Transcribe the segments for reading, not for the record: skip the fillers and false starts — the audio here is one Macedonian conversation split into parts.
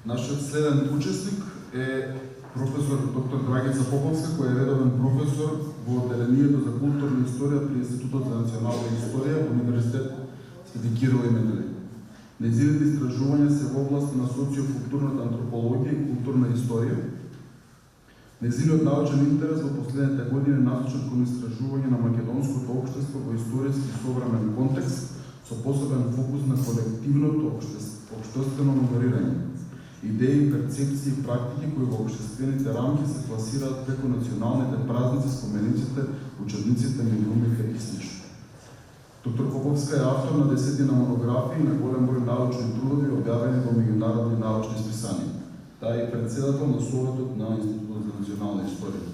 Нашиот следен учесник е професор доктор Драгица Поповска, кој е редовен професор во одделението за културна историја при Институтот за национална историја во Универзитет Свети Кирил и Методи. Нејзините истражувања се во област на социокултурната антропологија и културна историја. Нејзиниот научен интерес во последните години насочен кон истражување на македонското општество во историски и современ контекст со посебен фокус на колективното општествено меморирање, идеи, перцепции и практики кои во општествените рамки се пласираат преку националните празници, спомениците, учебниците, медиумите и слично. Доктор Поповска е автор на десетина монографии и на голем број научни трудови објавени во меѓународни научни списанија. Таа е председател на Советот на Институтот за национална историја.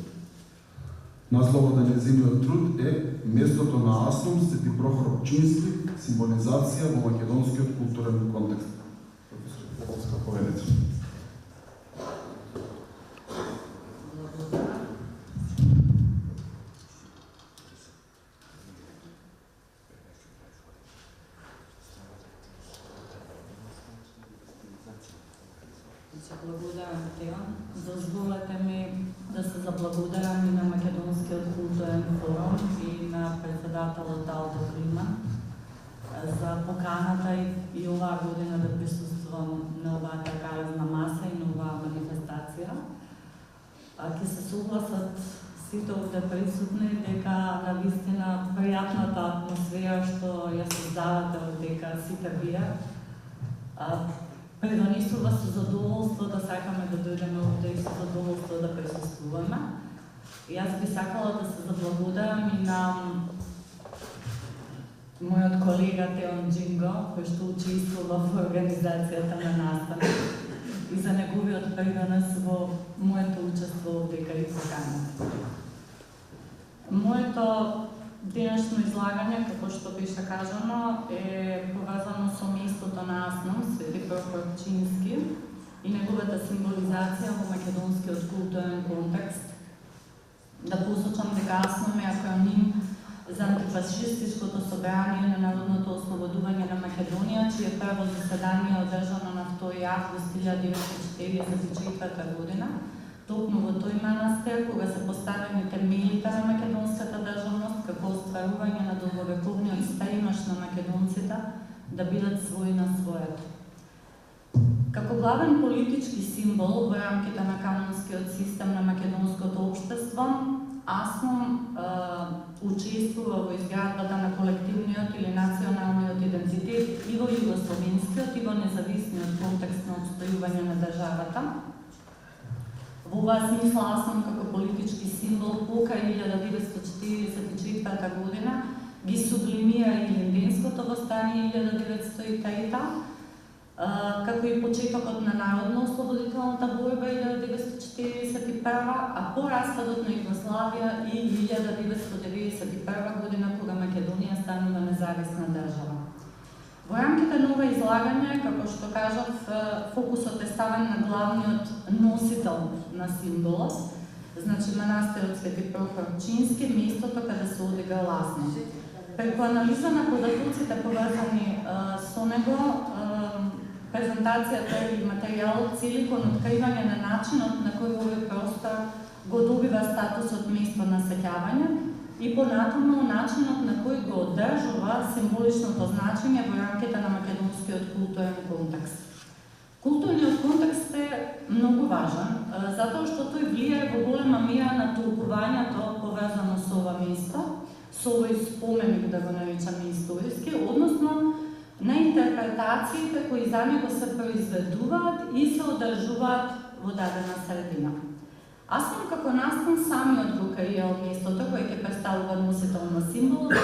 Насловот на нејзиниот труд е Местото на Аснум Свети Прохор Пчински, символизација во македонскиот културен контекст. Професор Поповска, поведете. Благодарам, Теон. Дозволете ми да се заблагодарам и на Македонскиот културен форум и на председателот Алдо Климан за поканата и оваа година да присуствувам на оваа така маса и на оваа манифестација. Ќе се согласат сите овде присутни дека навистина пријатната атмосфера што ја создавате дека сите вие предонесува со задоволство да сакаме да дојдеме овде и со задоволство да присуствуваме. И јас би сакала да се заблагодарам и на мојот колега Теон Джинго, кој што учествува во организацијата на настана и за неговиот принос во моето учество овде кај поканата. Моето денешно излагање, како што беше кажано, е поврзано со местото на Аснум Свети Прохор Пчински и неговата символизација во македонскиот културен контекст. Да посочам дека Аснум е акроним за антифашистичкото собрание на Народното ослободување на Македонија, чие прво заседание одржано на 2 август 1944 година, токму во тој манастир, кога се поставени темелите на македонската државност како остварување на долговековниот стремеж на македонците да бидат свои на своето. Како главен политички символ во рамките на канонскиот систем на македонското општество, Аснум учествува во изградбата на колективниот или националниот идентитет и во југословенскиот и во независниот контекст на отстојување на државата. Во оваа смисла Аснум како политички символ покрај 1944 година ги сублимира и Илинденското востание 1903, како и почетокот на народно-ослободителната борба 1941, а по распадот на Југославија и 1991 година, кога Македонија станува независна држава. Во рамките на ова излагање, како што кажав, фокусот е ставен на главниот носител на символот, значи манастирот Свети Прохор Пчински, местото каде се одиграл Аснум. Преку анализа на податоците поврзани со него, презентацијата и материјалот цели кон откривање на начинот на кој овој простор го добива статусот место на сеќавање и понатаму начинот на кој го одржува символичното значење во рамките на македонскиот културен контекст. Културниот контекст е многу важен, затоа што тој влијае во голема мера на толкувањето поврзано со ова место, со овој споменик, да го наричаме историски, односно на интерпретациите кои за него се произведуваат и се одржуваат во дадена средина. Аснум како настан самиот го креирал местото кој ќе представува носител на символот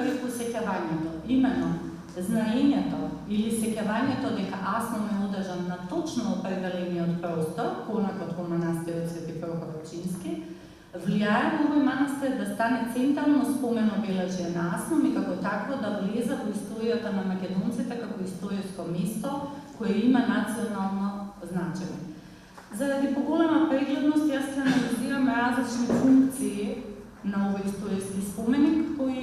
преку сеќавањето. Именно, знаењето или сеќавањето дека Аснум е одржан на точно определениот простор, конакот во манастирот Свети Прохор Пчински, влијае во овој манастир да стане централно спомено бележје на Аснум и како такво да влезе во историјата на македонците како историско место кое има национално значење. Заради поголема прегледност, јас ќе анализирам различни функции на овој историски споменик, кои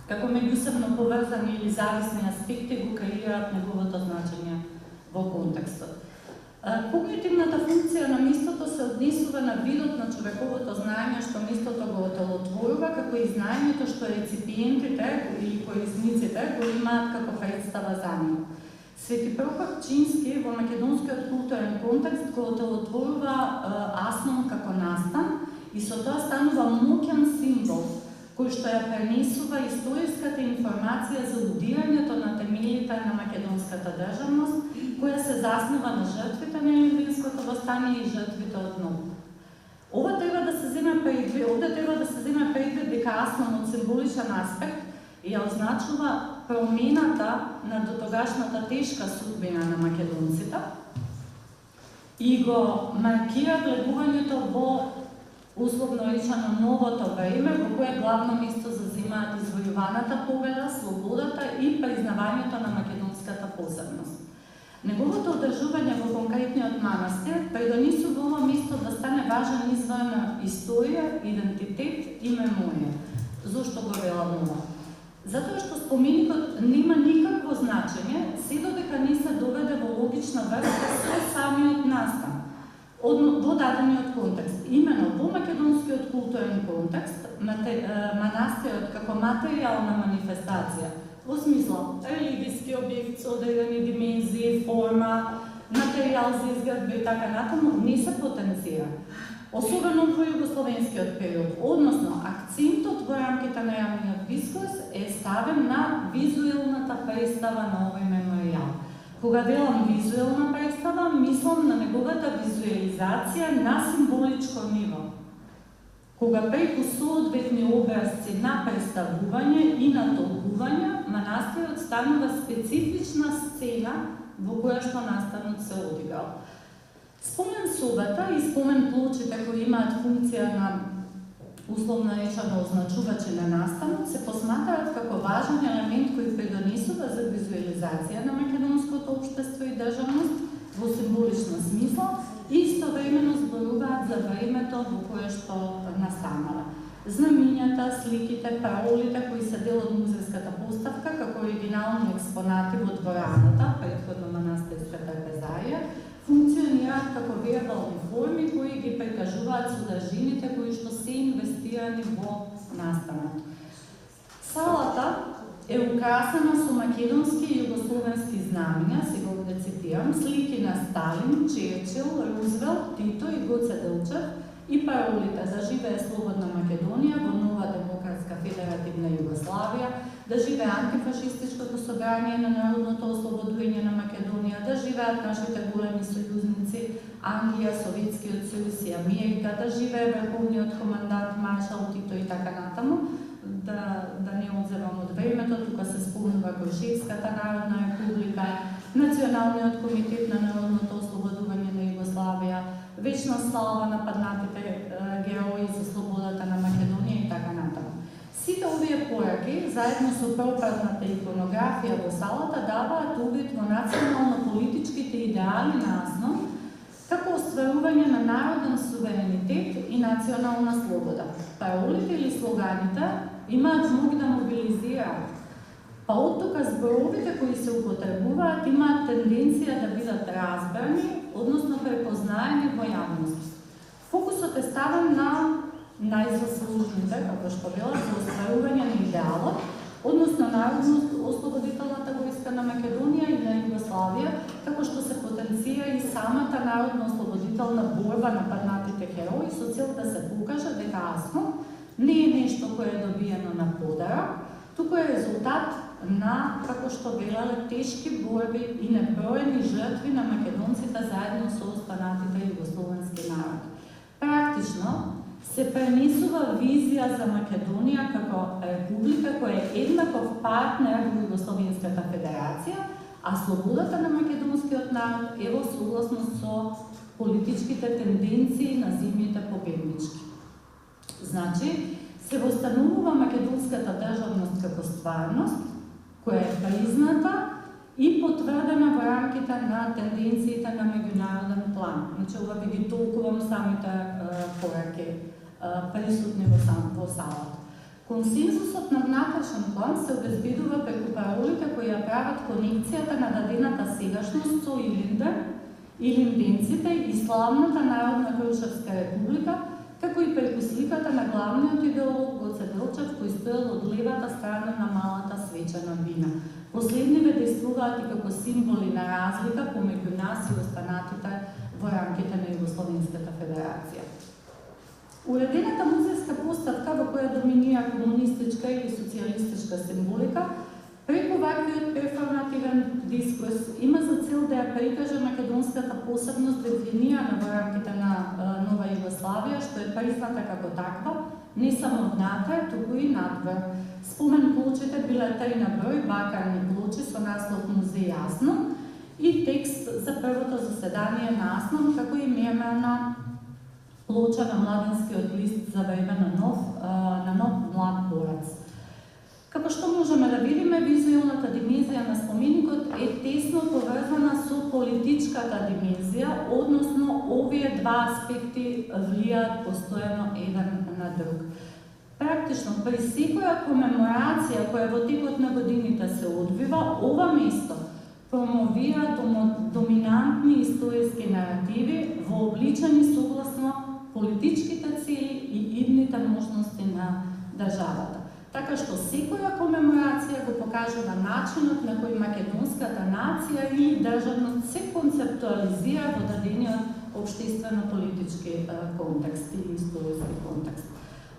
како меѓусебно поврзани или зависни аспекти го креираат неговото значење во контекстот. Когнитивната функција на мислото се однесува на видот на човековото знаење што мислото го оделотворува, како и знаењето што реципиентите или корисниците го имаат како представа за нив. Свети Прохор Пчински во македонскиот културен контекст го оделотворува асном како настан и со тоа станува моќен символ кој што ја пренесува историската информација за удирањето на темелите на македонската државност, која се заснова на жртвите на Илирското востание и жртвите од НОБ. Овде треба да се земе предвид дека аснон од символичен аспект ја означува промената на дотогашната тешка судбина на македонците и го маркира влегувањето во условно речено новото време, во кое главно место заземаат извојуваната победа, слободата и признавањето на македонската посебност. Неговото одржување во конкретниот манастир придонесува ова место да стане важен извор на историја, идентитет и меморија. Зошто го велам ова? Затоа што споменикот нема никакво значење, се додека не се доведе во логична врска со самиот настан во дадениот контекст. Имено во македонскиот културен контекст, манастирот како материјална манифестација, во смисла религиски објект со одредени димензии, форма, материјал за изградба и така натаму, не се потенцира. Особено во југословенскиот период, односно акцентот во рамките на јавниот дискурс е ставен на визуелната представа на овој меморијал. Кога велам визуелна представа, мислам на неговата визуализација на символичко ниво. Кога преку соодветни образци на представување и на толкување, манастирот станува специфична сцена во која што настанот се одиграл. Спомен собата и спомен плочите кои имаат функција на условно речено означувачи на настанот се посматраат како важен елемент кој придонесува за визуализација на македонското општество и државност во символична смисла и истовремено зборуваат за времето во кое што настанала. Знамињата, сликите, паролите кои се дел од музејската поставка како оригинални експонати во двораната, претходно манастирската трапезарија, функционираат како вербални форми кои ги прикажуваат содржините кои што се инвестирани во настанот. Салата е украсена со македонски и југословенски знамиња, сега овде цитирам, слики на Сталин, Черчил, Рузвелт, Тито и Гоце Делчев и паролите да живее слободна Македонија во нова демократска федеративна Југославија, да живее антифашистичкото собрание на народното ослободување на Македонија, да живеат нашите големи сојузници Англија, Советскиот сојуз и Америка, да живее врховниот командант маршал Тито и така натаму. Да не одземам од времето, тука се спомнува Грушевската народна република, Националниот комитет на народното ослободување на Југославија, вечна слава на паднатите герои за слободата на Македонија и така натаму. Сите овие пораки, заедно со пропратната иконографија во салата, даваат увид во национално-политичките идеали на АСНО, како остварување на народен суверенитет и национална слобода. Паролите или слоганите имаат мог да мобилизираат, па оттука зборовите кои се употребуваат имаат тенденција да бидат разбрани, односно препознаени во јавност. Фокусот е ставен на најзаслужните, како што велат, за остварување на идеалот, односно Народно-ослободителната војска на Македонија и на Југославија, како што се потенцира и самата народно-ослободителна борба на паднатите херои со цел да се покаже дека АСНО не е нешто кое е добиено на подарок, туку е резултат на, како што велале, тешки борби и неброени жртви на македонците заедно со останатите југословенски народи. Практично се пренесува визија за Македонија како република која е еднаков партнер во Југословенската федерација, а слободата на македонскиот народ е во согласност со политичките тенденции на земјите победнички. Значи, се востанувува македонската државност како стварност, која е призната и потврдена во рамките на тенденциите на меѓународен план. Значи, ова ви ги толкувам самите пораки присутни во салата. Консензусот на внатрешен план се обезбедува преку паролите кои ја прават конекцијата на дадената сегашност со Илиндер илинденците и славната Народна Крушевска република, како и преку сликата на главниот идеолог Гоце Делчев, кој стоел од левата страна на малата свечена бина. Последниве действуваат и како символи на разлика помеѓу нас и останатите во рамките на Југословенската федерација. Уредената музејска поставка во која доминира комунистичка или социјалистичка символика, преку ваквиот перформативен дискурс има за цел да ја прикаже македонската посебност дефинирана во рамките на Нова Југославија, што е призната како таква, не само однатре, туку и надвор. Спомен плочите биле 3 на број, бакарни плочи со наслов Музеј Аснон и текст за првото заседание на Аснон, како и меморна плоча на младенскиот лист за време на нов млад борец. Како што можеме да видиме, визуелната димензија на споменикот е тесно поврзана со политичката димензија, односно овие два аспекти влијаат постојано еден на друг. Практично, при секоја комеморација која во текот на годините се одвива, ова место промовира доминантни историски наративи вообличени согласно политичките цели и идните можности на државата. Така што секоја комеморација го покажува начинот на кој македонската нација или државност се концептуализира во дадениот општествено-политички контекст или историски контекст.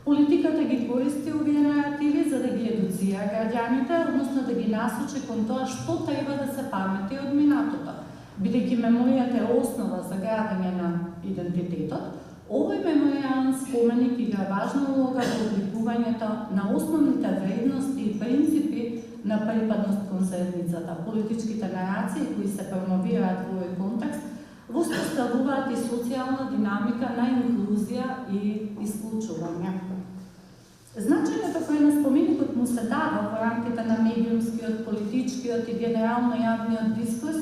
Политиката ги користи овие наративи за да ги едуцира граѓаните, односно да ги насочи кон тоа што треба да се памети од минатото. Бидејќи меморијата е основа за градење на идентитетот, овој меморијален споменик игра важна улога во обликувањето на основните вредности и принципи на припадност кон заедницата. Политичките нарации кои се промовираат во овој контекст воспоставуваат и социјална динамика на инклузија и исклучување. Значењето кое на споменикот му се дава во рамките на медиумскиот, политичкиот и генерално јавниот дискурс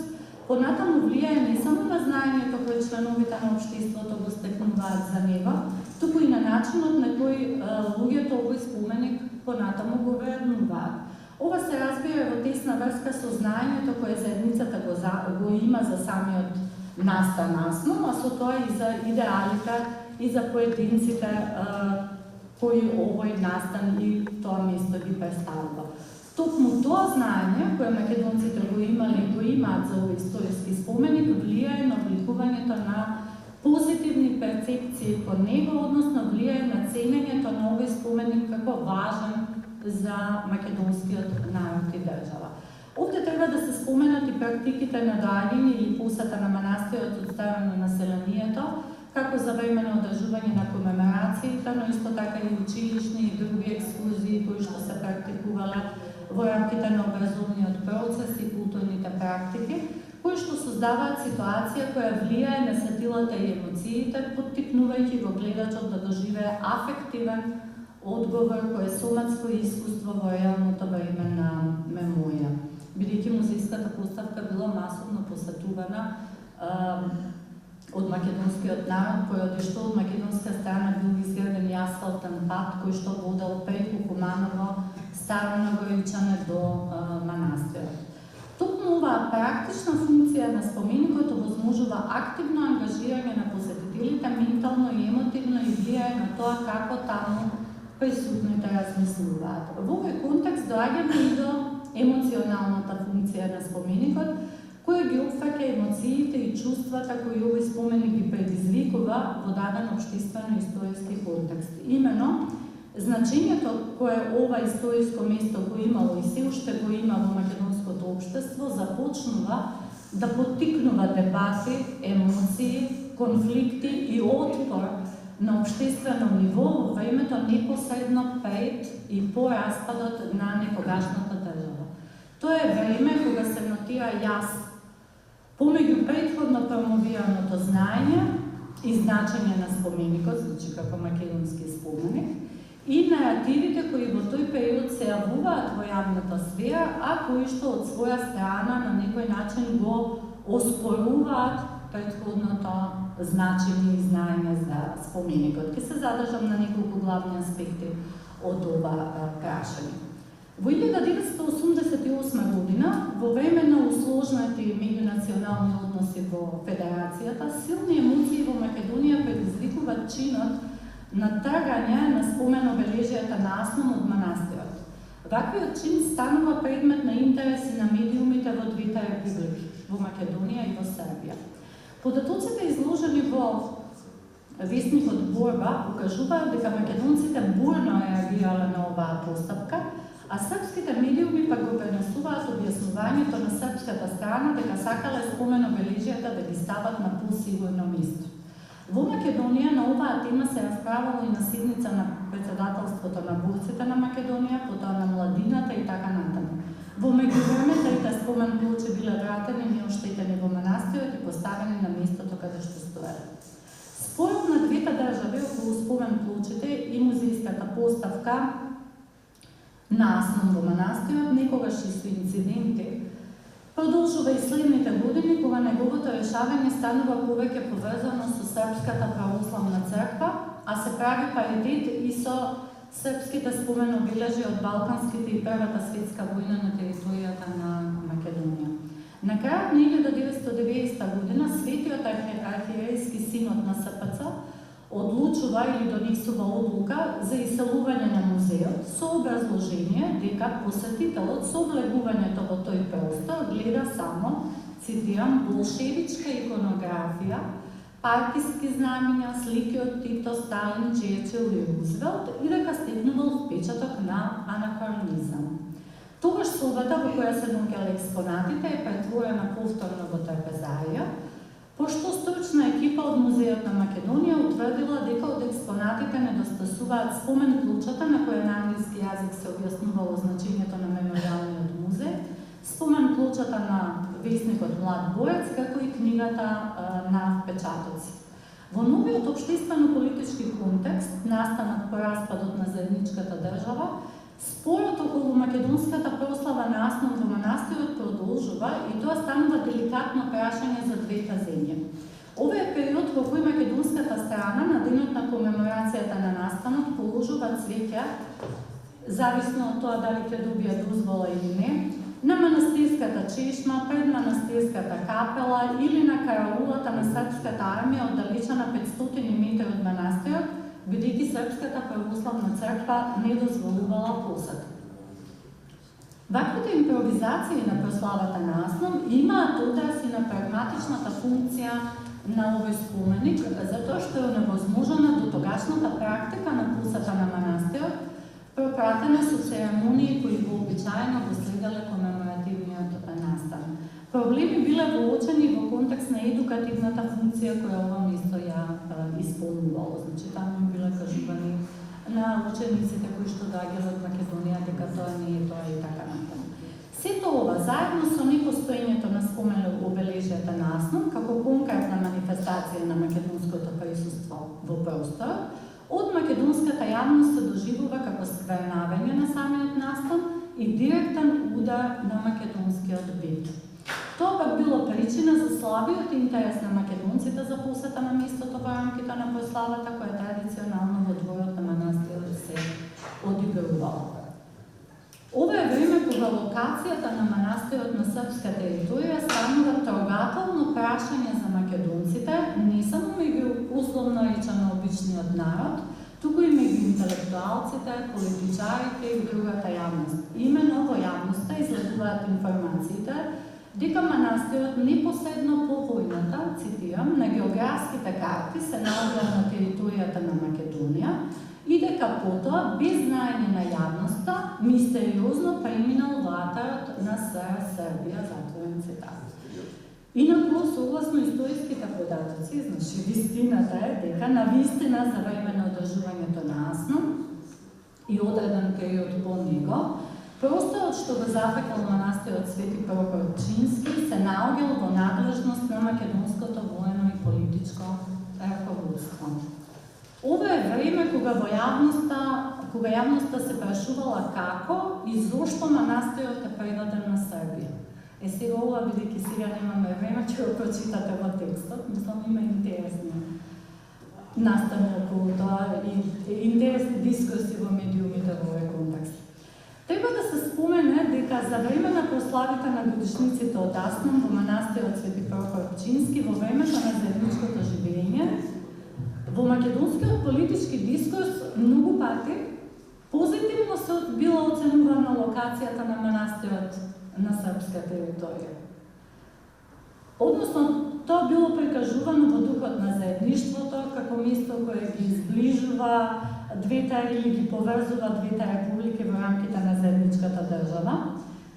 понатаму влијае не само на знаењето кое членовите на општеството го стекнуваат за него, туку и на начинот на кој луѓето овој споменик понатаму го вреднуваат. Ова се разбира во тесна врска со знаењето кое заедницата го има за самиот настан Аснон, а со тоа и за идеалите и за поединците кои овој настан и тоа место ги представува. Токму тоа знаење кое македонците го имале и го имаат за овој историски споменик влијае на обликувањето на позитивни перцепции кон него, односно влијае на ценењето на овој споменик како важен за македонскиот народ и држава. Овде треба да се споменат и практиките на доаѓање или посета на манастирот од страна на населението, како за време на одржување на комеморациите, но исто така и училишни и други екскурзии кои што се практикувале во рамките на образовниот процес и културните практики, кои што создаваат ситуација која влијае на сетилата и емоциите, поттикнувајќи го гледачот да доживее афективен одговор кој е соматско искуство во реалното време на меморија. Бидејќи музејската поставка била масовно посетувана од македонскиот народ, поради што од македонска страна бил изграден и асфалтен пат кој што водел преку Куманово, Старо Нагоричане до манастирот. Токму оваа практична функција на споменикот овозможува активно ангажирање на посетителите ментално и емотивно и влијае на тоа како таму присутните размислуваат. Во овој контекст доаѓаме и до емоционалната функција на споменикот, која ги опфаќа емоциите и чувствата кои овој споменик ги предизвикува во даден општествено-историски контекст. Имено, значењето кое ова историско место го имало и се уште го има во македонското општество започнува да поттикнува дебати, емоции, конфликти и отпор на општествено ниво во времето непосредно пред и по распадот на некогашната држава. Тоа е време кога се нотира јас помеѓу претходно промовираното знаење и значење на споменикот, значи како македонски споменик, и наративите кои во тој период се јавуваат во јавната сфера, а кои што од своја страна на некој начин го оспоруваат претходното значење и знаење за споменикот. Ке се задржам на неколку главни аспекти од ова прашање. Во 1988 година, во време на усложнати меѓунационални односи во Федерацијата, силни емоции во Македонија предизвикуваат чинот на тргање на спомен обележјата на Аснум од манастирот. Ваквиот чин станува предмет на интереси на медиумите во двете републики, во Македонија и во Србија. Податоците изложени во вестникот Борба укажуваат дека македонците бурно реагирале на оваа постапка, а српските медиуми пак го пренесуваат објаснувањето на српската страна дека сакале спомен обележјата да ги стават на посигурно место. Во Македонија на оваа тема се расправало и на седница на председателството на борците на Македонија, потоа на младината и така натаму. Во меѓувреме трите спомен плочи биле вратени и оштетени во манастирот и поставени на местото каде што стоеле. Спорот на двете држави околу спомен плочите и музејската поставка на Аснум во манастирот некогаш и со инциденти продолжува и следните години, кога неговото решавање станува повеќе поврзано со Српската православна црква, а се прави паритет и со српските спомен обележја од Балканските и Првата светска војна на територијата на Македонија. На крајот на 1990 година Светиот архиерејски синод на СПЦ одлучува или донесува одлука за иселување на музеот со образложение дека посетителот со влегувањето во тој простор гледа само, цитирам, болшевичка иконографија, партиски знамиња, слики од Тито, Сталин, Черчил и Рузвелт и дека стекнува впечаток на анахронизам. Тогаш собата во која се наоѓале експонатите е претворена повторно во трпезарија, пошто стручна екипа од Музеот на Македонија утврдила дека од експонатите недостасуваат спомен плочата на која на англиски јазик се објаснувало значењето на меморијалниот музеј, спомен плочата на весникот Млад борец, како и книгата на впечатоци. Во новиот општествено-политички контекст, настанат по распадот на заедничката држава, спорот околу македонската прослава на Аснум во манастирот продолжува и тоа станува деликатно прашање за двете земји. Ова е период во кој македонската страна на денот на комеморацијата на настанот положува цвеќе, зависно од тоа дали ќе добие дозвола или не, на манастирската чешма, пред манастирската капела или на караулата на српската армија оддалечена 500 метри од манастирот, бидејќи Српската православна црква не дозволувала посета. Ваквите импровизации на прославата на Аснум имаат одраз и на прагматичната функција на овој споменик, затоа што е невозможна до тогашната практика на посета на манастирот, пропратена со церемонии кои вообичаено го следеле комеморативниот настан. Проблеми биле воочени во контекст на едукативната функција која ова место ја исполнувало. Значи, таму биле кажувани на учениците кои што доаѓале од Македонија дека тоа не е тоа и така натаму. Сето ова, заедно со непостоењето на спомен обележјата на Аснум, како конкретна манифестација на македонското присуство во просторот, од македонската јавност се доживува како сквернавање на самиот настан и директен удар на македонскиот бит. Тоа пак било причина за слабиот интерес на македонците за посета на местото во рамките на прославата која традиционално во дворот на манастирот се одигрувала. Ова е време кога локацијата на манастирот на српска територија станува трогателно прашање за македонците, не само меѓу условно речено обичниот народ, туку и меѓу интелектуалците, политичарите и другата јавност. Имено во јавноста излегуваат информациите дека манастирот непосредно по војната, цитирам, на географските карти се наоѓа на територијата на Македонија и дека потоа, без знаење на јавноста, мистериозно преминал во атарот на СР Србија, затворен цитат. Инаку, согласно историските податоци, значи вистината е дека на вистина за време на одржувањето на Аснум и одреден период по него, просторот што го зафекал манастирот Свети Прохор Пчински се наоѓал во надлежност на македонското воено и политичко раководство. Ова е време кога јавноста се прашувала како и зошто манастирот е предаден на Србија. Сега ова, бидејќи сега немаме време, ќе го прочитате во текстот, мислам има интересни настани околу тоа и интересни дискуси во медиумите во овој контекст. Треба да се спомене дека за време на прославите на годишниците од Аснум во манастирот Свети Прохор Пчински во времето на заедничкото живење, во македонскиот политички дискурс многу пати позитивно се била оценувана локацијата на манастирот на српска територија. Односно, тоа било прикажувано во духот на заедништвото, како место кое ги изближува двете или ги поврзува двете републики во рамките на заедничката држава.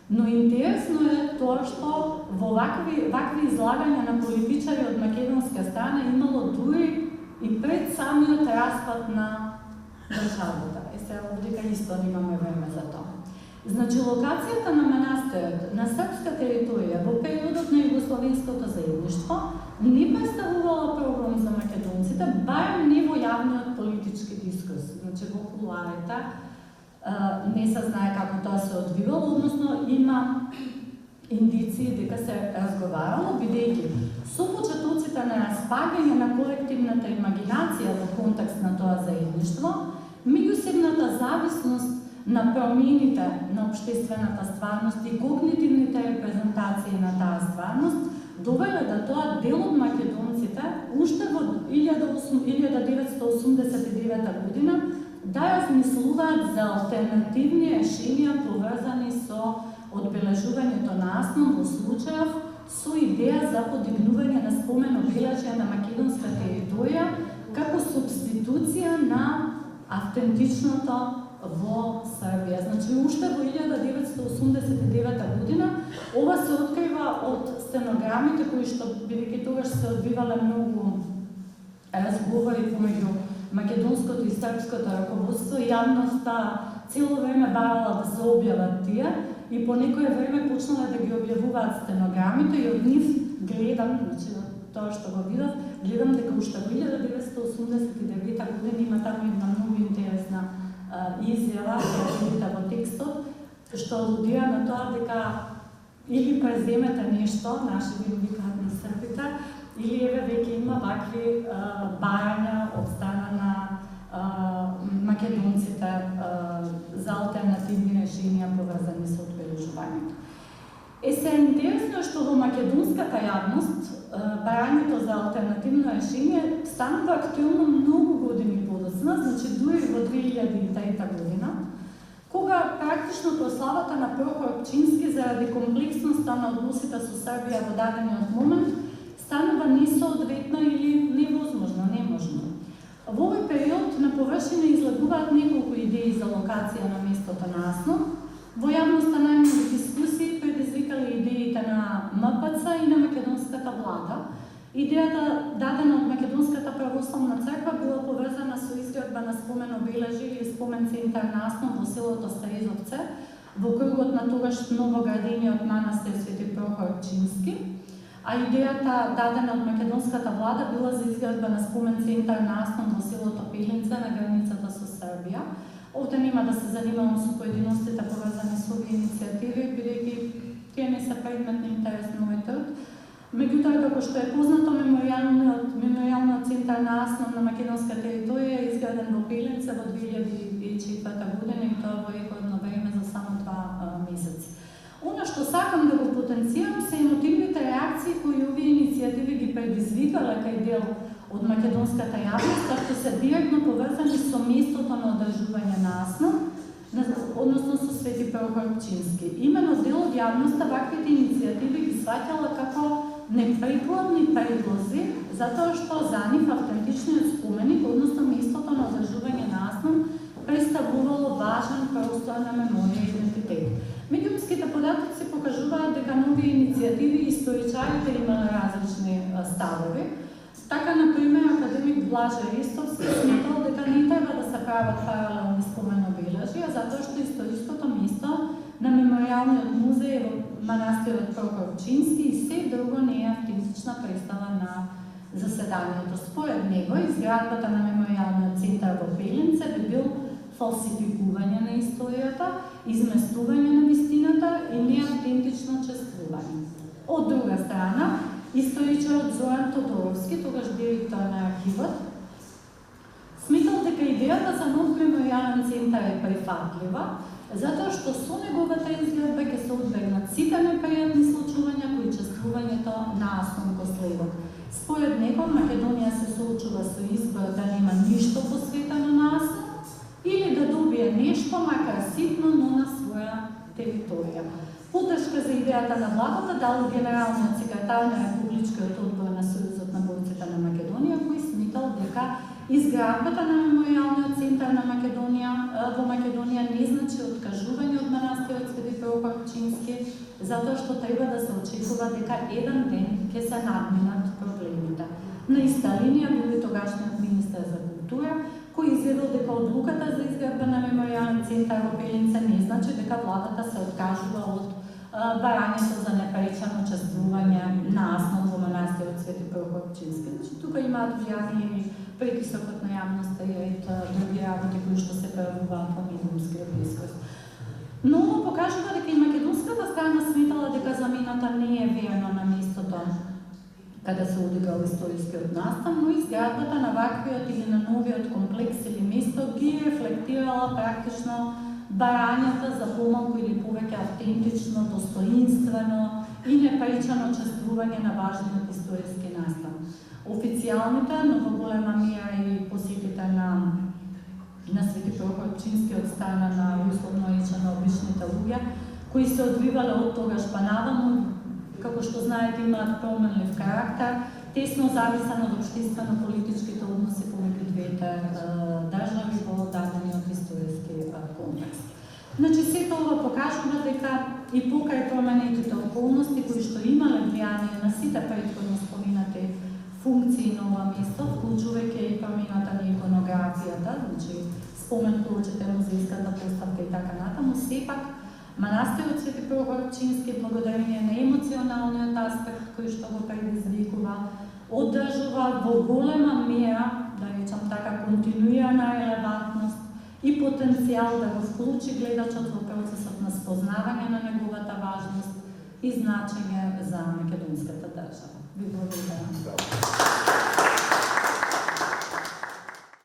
Но интересно е тоа што во вакви излагања на политичари од македонска страна имало дури и пред самиот распад на државата. Сега овдека исто немаме време за тоа. Значи, локацијата на манастирот на српска територија во периодот на југословенското заедништво не представувала проблем за македонците, барем не во јавниот политички дискурс. Значи, во кулуарите не се знае како тоа се одвивало, односно има индиции дека се разговарало, бидејќи со почетоците на распаѓање на колективната имагинација во контекст на тоа заедништво, меѓусебната зависност на промените на општествената стварност и когнитивните репрезентации на таа стварност довеле да тоа дел од македонците уште во 1989 година да размислуваат за алтернативни решенија поврзани со одбележувањето на Аснум во случајов со идеја за подигнување на спомен обележја на македонска територија како субституција на автентичното во Србија. Значи, уште во 1989 година ова се открива од стенограмите кои што, бидејќи тогаш се одвивале многу разговори помеѓу македонското и српското раководство, јавноста цело време барала да се објават тие и по некое време почнале да ги објавуваат стенограмите и од нив гледам, значи тоа што го видов, гледам дека уште во 1989 година има таму една многу интересна изјава во текстот, што алудира на тоа дека или преземете нешто, наши ви викаат на српите, или еве веќе има вакви барања од страна на македонците за алтернативни решенија поврзани со одбележувањето. Се интересно што во македонската јавност барањето за алтернативно решение станува актуелно многу години подоцна, значи дури во 2003 година, кога практично прославата на Прохор Пчински заради комплексноста на односите со Србија во дадениот момент станува несоодветна или невозможна, неможна. Во овој период на површина излагуваат неколку идеи за локација на местото на Аснум. Во јавноста најмногу дискусии предизвикале идеите на МПЦ и на македонската влада. Идејата дадена од Македонската православна црква била поврзана со изградба на спомен обележје или спомен центар на Аснум во селото Стрезовце, во кругот на тогаш новоградениот манастир Свети Прохор Пчински, а идејата дадена од македонската влада била за изградба на спомен центар на Аснум во селото Пилинце на границата со Србија. Овде нема да се занимавам со поединостите поврзани со овие иницијативи, бидејќи тие не се предмет на интерес на овој труд. Меѓутоа, како што е познато, меморијалниот центар на Аснум на македонска територија е изграден во Пилинце во 2004 година и тоа во рекордно време за само 2 месеци. Оно што сакам да го потенцирам се емотивните реакции кои овие иницијативи ги предизвикале кај дел од македонската јавност, како се директно поврзани со местото на одржување на Аснум, односно со Свети Прохор Пчински. Имено дел од јавноста ваквите иницијативи ги сваќала како неприкладни предлози, затоа што за нив автентичниот споменик, односно местото на одржување на Аснум, представувало важен простор на меморија и идентитет. Медиумските податоци покажуваат дека на овие иницијативи историчарите имале различни ставови. Така, например, академик Блаже Ристовски сметал дека не треба да се прават паралелни спомен обележја, затоа што историското место на меморијалниот музеј во манастирот Прохор Пчински и се друго не е автентична представа на заседанието. Според него, изградбата на меморијалниот центар во Пилинце би бил фалсификување на историјата, изместување на вистината и неавтентично чествување. Од друга страна, историчарот Зоран Тодоровски, тогаш директор на архивот, сметал дека идејата за нов меморијален центар е прифатлива Затоа што со неговата изгледба ќе се одбегнат сите непријатни случувања кои чествувањето на Аснон го следат. Според него, Македонија се соочува со избор да нема ништо посветено на Аснон или да добие нешто, макар ситно, но на своја територија. Поддршка за идејата на владата дал генералниот секретар на Републичкиот одбор на Сојузот на борците на Македонија, кој смитал дека изградбата на меморијалниот центар на Македонија во Македонија не значи откажување од манастирот Свети Прохор Пчински, затоа што треба да се очекува дека еден ден ќе се надминат проблемите. На иста линија бил и тогашниот министер за култура, кој изјавил дека одлуката за изградба на меморијален центар во Пелинце не значи дека владата се откажува од барањето за непречано чествување на Аснон во манастирот Свети Прохор Пчински. Тука имаат влијание и притисокот на јавноста и ред други работи кои што се проявуваат во медиумскиот дискурс. Но ово покажува дека и македонската страна сметала дека замината не е верно на местото каде се одиграл историскиот настан, но изградбата на ваквиот или на новиот комплекс или место ги рефлектирала практично барањата за помалку или повеќе автентично, достоинствено и непречано чествување на важниот историски настан. Официјалните, но во голема мера и посетите на Свети Прохор Пчински од страна на условно речено обичните луѓе, кои се одвивале од тогаш па наваму, како што знаете, имаат променлив карактер, тесно зависен од општествено-политичките односи помеѓу двете држави во дадениот историски контекст. Значи, сето ова покажува дека и покрај променетите околности кои што имале влијание на сите претходно споменати функции на ова место, вклучувајќи и промената на иконографијата, значи спомен плочите, музејската поставка и така натаму, сепак манастирот Свети Прохор Пчински, благодарение на емоционалниот аспект кој што го предизвикува, одржува во голема мера, да речам така, континуирана релевантност и потенцијал да го вклучи гледачот во процесот на спознавање на неговата важност и значење за македонската држава. Ви благодарам.